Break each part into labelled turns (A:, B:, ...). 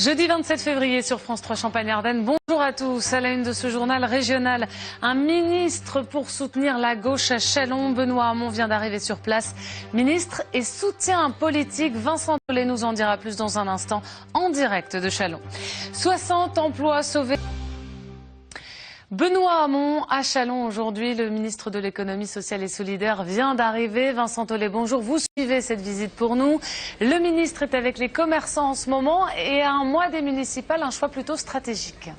A: Jeudi 27 février sur France 3 Champagne-Ardenne. Bonjour à tous. À la une de ce journal régional, un ministre pour soutenir la gauche à Châlons. Benoît Hamon vient d'arriver sur place. Ministre et soutien politique. Vincent Tollet nous en dira plus dans un instant en direct de Châlons. 60 emplois sauvés. Benoît Hamon à Châlons aujourd'hui. Le ministre de l'économie sociale et solidaire vient d'arriver. Vincent Tollet, bonjour. Vous suivez cette visite pour nous. Le ministre est avec les commerçants en ce moment et à un mois des municipales, un choix plutôt stratégique.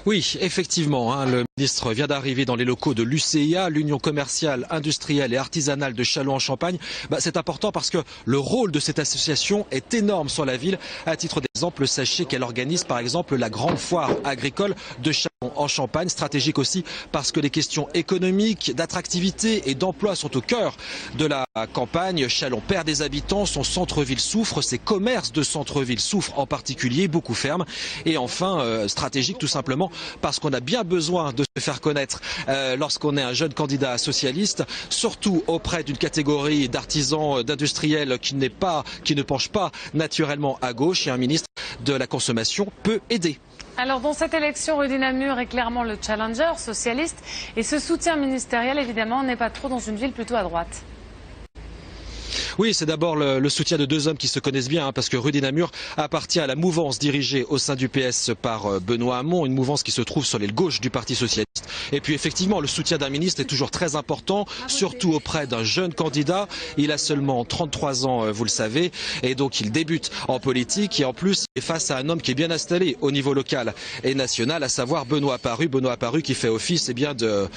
B: Oui, effectivement, le ministre vient d'arriver dans les locaux de l'UCIA, l'Union commerciale, industrielle et artisanale de Châlons-en-Champagne. C'est important parce que le rôle de cette association est énorme sur la ville. À titre d'exemple, sachez qu'elle organise par exemple la grande foire agricole de Châlons-en-Champagne. Stratégique aussi parce que les questions économiques, d'attractivité et d'emploi sont au cœur de la campagne. Châlons perd des habitants, son centre-ville souffre, ses commerces de centre-ville souffrent en particulier, beaucoup ferment. Et enfin, stratégique tout simplement parce qu'on a bien besoin de se faire connaître lorsqu'on est un jeune candidat socialiste, surtout auprès d'une catégorie d'artisans, d'industriels qui ne penche pas naturellement à gauche, et un ministre de la consommation peut aider.
A: Alors dans cette élection, Rudy Namur est clairement le challenger socialiste et ce soutien ministériel évidemment n'est pas trop dans une ville plutôt à droite.
B: Oui, c'est d'abord le soutien de deux hommes qui se connaissent bien, parce que Rudy Namur appartient à la mouvance dirigée au sein du PS par Benoît Hamon, une mouvance qui se trouve sur l'aile gauche du Parti socialiste. Et puis effectivement, le soutien d'un ministre est toujours très important, surtout auprès d'un jeune candidat. Il a seulement 33 ans, vous le savez, et donc il débute en politique. Et en plus, il est face à un homme qui est bien installé au niveau local et national, à savoir Benoît Apparu. Benoît Apparu qui fait office de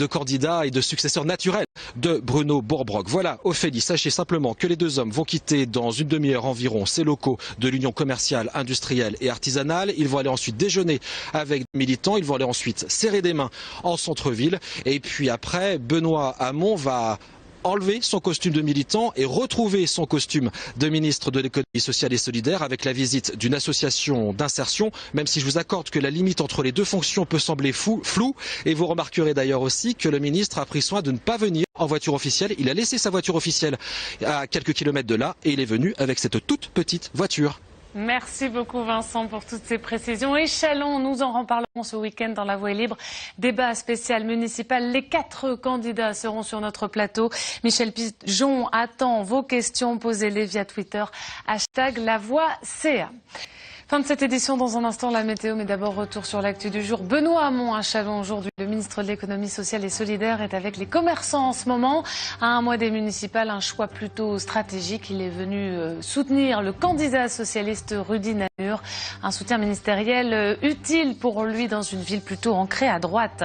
B: candidat et de successeur naturel de Bruno Borbrock. Voilà, Ophélie, sachez simplement que les deux hommes vont quitter dans une demi-heure environ ces locaux de l'Union commerciale, industrielle et artisanale. Ils vont aller ensuite déjeuner avec des militants, ils vont aller ensuite serrer des mains en centre-ville. Et puis après, Benoît Hamon va enlever son costume de militant et retrouver son costume de ministre de l'économie sociale et solidaire avec la visite d'une association d'insertion, même si je vous accorde que la limite entre les deux fonctions peut sembler floue. Et vous remarquerez d'ailleurs aussi que le ministre a pris soin de ne pas venir en voiture officielle. Il a laissé sa voiture officielle à quelques kilomètres de là et il est venu avec cette toute petite voiture.
A: Merci beaucoup Vincent pour toutes ces précisions. Et Châlons, nous en reparlerons ce week-end dans La Voix est libre. Débat spécial municipal. Les 4 candidats seront sur notre plateau. Michel Pigeon attend vos questions. Posez-les via Twitter. #LaVoixCA. Fin de cette édition, dans un instant la météo, mais d'abord retour sur l'actu du jour. Benoît Hamon à Châlons aujourd'hui. Le ministre de l'économie sociale et solidaire est avec les commerçants en ce moment. À un mois des municipales, un choix plutôt stratégique. Il est venu soutenir le candidat socialiste Rudy Namur. Un soutien ministériel utile pour lui dans une ville plutôt ancrée à droite.